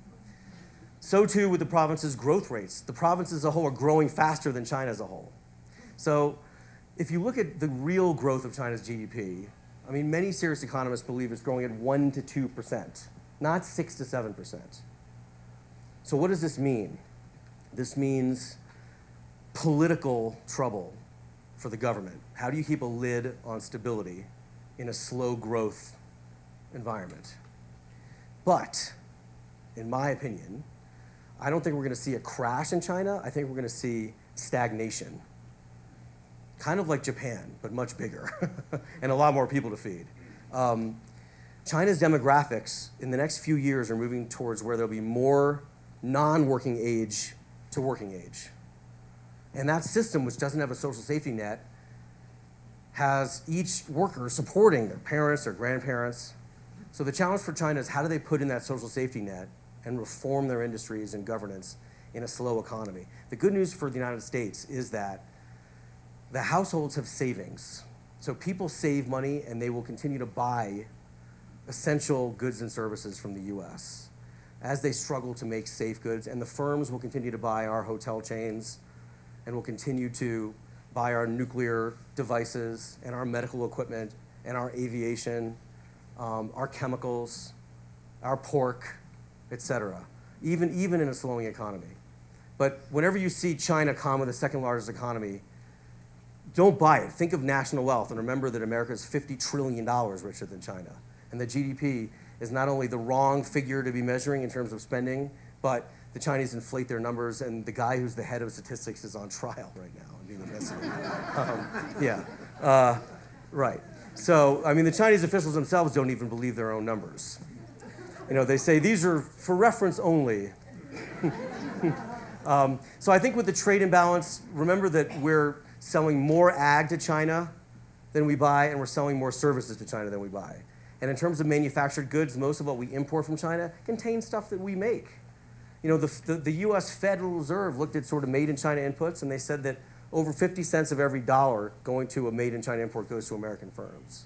So too with the provinces' growth rates. The provinces as a whole are growing faster than China as a whole. So if you look at the real growth of China's GDP, many serious economists believe it's growing at 1 to 2%, not 6 to 7%. So what does this mean? This means political trouble for the government. How do you keep a lid on stability in a slow growth environment? But, in my opinion, I don't think we're going to see a crash in China. I think we're going to see stagnation. Kind of like Japan, but much bigger and a lot more people to feed. China's demographics in the next few years are moving towards where there'll be more non-working age to working age. And that system, which doesn't have a social safety net, has each worker supporting their parents or grandparents. So the challenge for China is how do they put in that social safety net and reform their industries and governance in a slow economy? The good news for the United States is that the households have savings. So people save money and they will continue to buy essential goods and services from the US as they struggle to make safe goods. And the firms will continue to buy our hotel chains and will continue to buy our nuclear devices and our medical equipment and our aviation, our chemicals, our pork, et cetera, even in a slowing economy. But whenever you see China, the second largest economy, don't buy it. Think of national wealth and remember that America is $50 trillion richer than China. And the GDP is not only the wrong figure to be measuring in terms of spending, but the Chinese inflate their numbers, and the guy who's the head of statistics is on trial right now and being investigated. Right. So, I mean, the Chinese officials themselves don't even believe their own numbers. You know, they say these are for reference only. So I think with the trade imbalance, remember that we're selling more ag to China than we buy, and we're selling more services to China than we buy. And in terms of manufactured goods, most of what we import from China contains stuff that we make. You know, the US Federal Reserve looked at sort of made in China inputs, and they said that over 50 cents of every dollar going to a made in China import goes to American firms.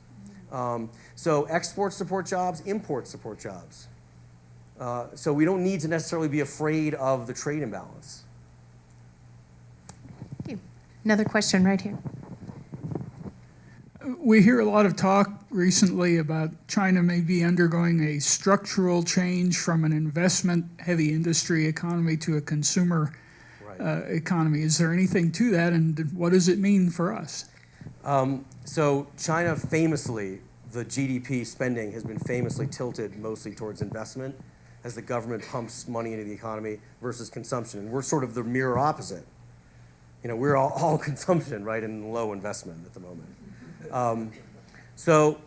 So exports support jobs, imports support jobs. So we don't need to necessarily be afraid of the trade imbalance.
Thank you. Another question right here.
We hear a lot of talk recently about China may be undergoing a structural change from an investment-heavy industry economy to a consumer economy. Is there anything to that, and what does it mean for us?
So China famously, the GDP spending has been famously tilted mostly towards investment as the government pumps money into the economy versus consumption. And we're sort of the mirror opposite. You know, we're all consumption, right, and low investment at the moment. So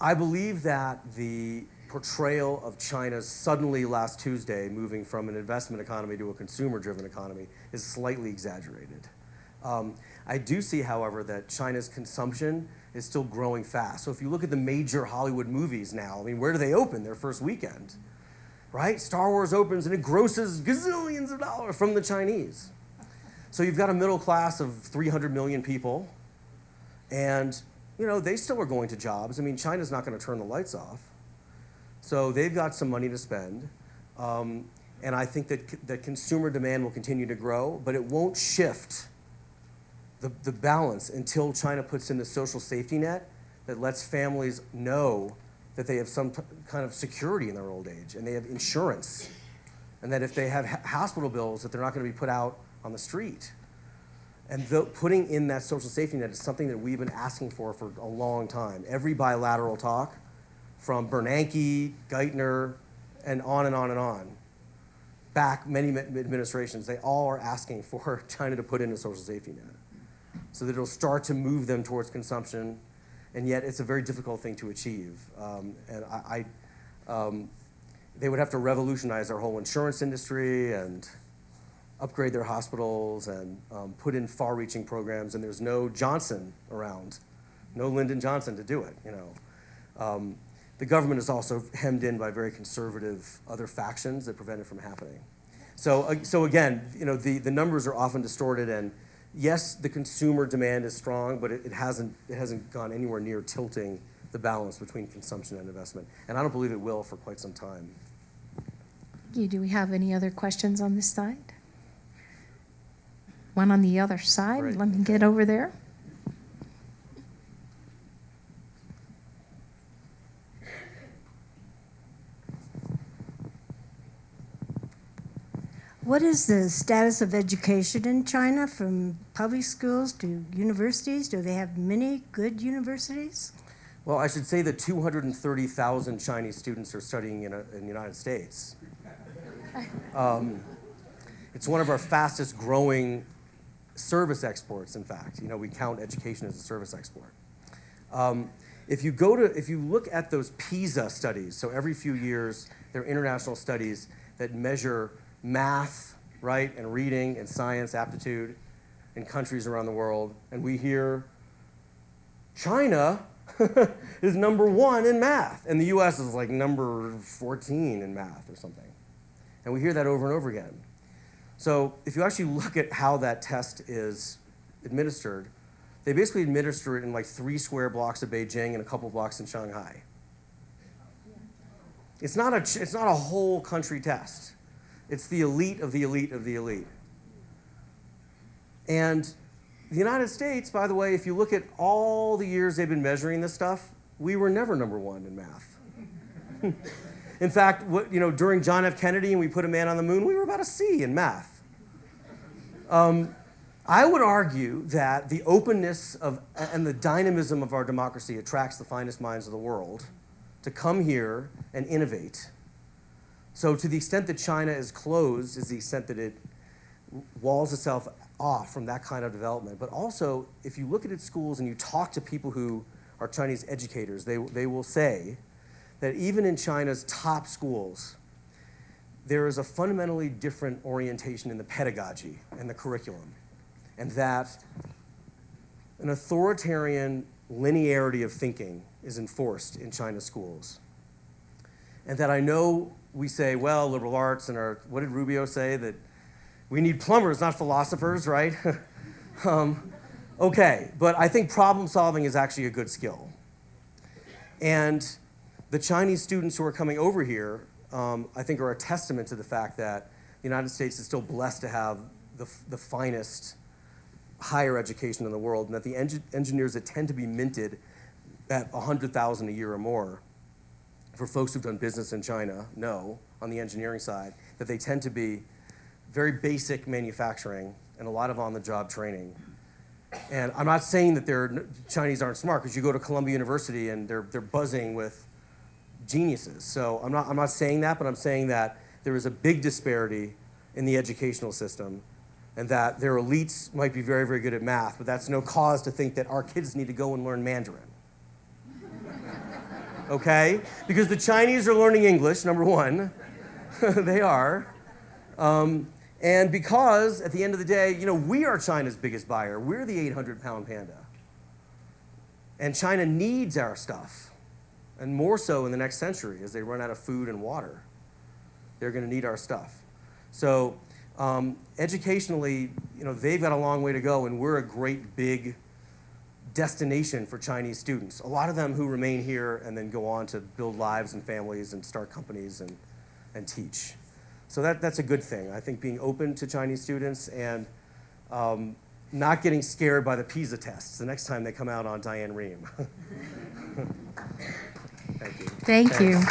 I believe that the portrayal of China's suddenly last Tuesday moving from an investment economy to a consumer-driven economy is slightly exaggerated. I do see, however, that China's consumption is still growing fast. So if you look at the major Hollywood movies now, I mean, where do they open their first weekend? Right? Star Wars opens and it grosses gazillions of dollars from the Chinese. So you've got a middle class of 300 million people, and you know, they still are going to jobs. I mean, China's not going to turn the lights off. So they've got some money to spend. And I think that consumer demand will continue to grow, but it won't shift the balance until China puts in the social safety net that lets families know that they have some kind of security in their old age, and they have insurance, and that if they have hospital bills, that they're not going to be put out on the street. And putting in that social safety net is something that we've been asking for a long time. Every bilateral talk, from Bernanke, Geithner, and on and on and on, back many administrations, they all are asking for China to put in a social safety net so that it'll start to move them towards consumption, and yet it's a very difficult thing to achieve. They would have to revolutionize their whole insurance industry and upgrade their hospitals and put in far-reaching programs, and there's no Johnson around, no Lyndon Johnson to do it, you know. The government is also hemmed in by very conservative other factions that prevent it from happening. So again, you know, the numbers are often distorted, and yes, the consumer demand is strong, but it hasn't gone anywhere near tilting the balance between consumption and investment, and I don't believe it will for quite some time.
Do we have any other questions on this side? One on the other side.
Great.
Let me get over there.
What is the status of education in China, from public schools to universities? Do they have many good universities?
Well, I should say that 230,000 Chinese students are studying in the United States. It's one of our fastest growing service exports, in fact. You know, we count education as a service export. If you look at those PISA studies, so every few years, there are international studies that measure math, right, and reading and science aptitude in countries around the world, and we hear China is #1 in math, and the US is like number 14 in math or something. And we hear that over and over again. So if you actually look at how that test is administered, they basically administer it in like 3 square blocks of Beijing and a couple blocks in Shanghai. It's not a whole country test. It's the elite of the elite of the elite. And the United States, by the way, if you look at all the years they've been measuring this stuff, we were never #1 in math. In fact, during John F. Kennedy and we put a man on the moon, we were about a C in math. I would argue that the openness of and the dynamism of our democracy attracts the finest minds of the world to come here and innovate. So to the extent that China is closed is the extent that it walls itself off from that kind of development. But also, if you look at its schools and you talk to people who are Chinese educators, they will say that even in China's top schools, there is a fundamentally different orientation in the pedagogy and the curriculum, and that an authoritarian linearity of thinking is enforced in China's schools. And that I know we say, well, liberal arts and our, what did Rubio say? That we need plumbers, not philosophers, right? Okay, but I think problem solving is actually a good skill. And the Chinese students who are coming over here, I think are a testament to the fact that the United States is still blessed to have the finest higher education in the world, and that the engineers that tend to be minted at 100,000 a year or more, for folks who've done business in China, know, on the engineering side, that they tend to be very basic manufacturing and a lot of on-the-job training. And I'm not saying that Chinese aren't smart, because you go to Columbia University and they're buzzing with geniuses. So I'm not saying that, but I'm saying that there is a big disparity in the educational system, and that their elites might be very, very good at math, but that's no cause to think that our kids need to go and learn Mandarin. Okay? Because the Chinese are learning English, number one. They are. And because, at the end of the day, you know, we are China's biggest buyer. We're the 800-pound panda. And China needs our stuff, and more so in the next century as they run out of food and water. They're going to need our stuff. So educationally, you know, they've got a long way to go, and we're a great big destination for Chinese students. A lot of them who remain here and then go on to build lives and families and start companies and teach. So that's a good thing. I think being open to Chinese students and not getting scared by the PISA tests the next time they come out on Diane Rehm. Thank you.
Thank you.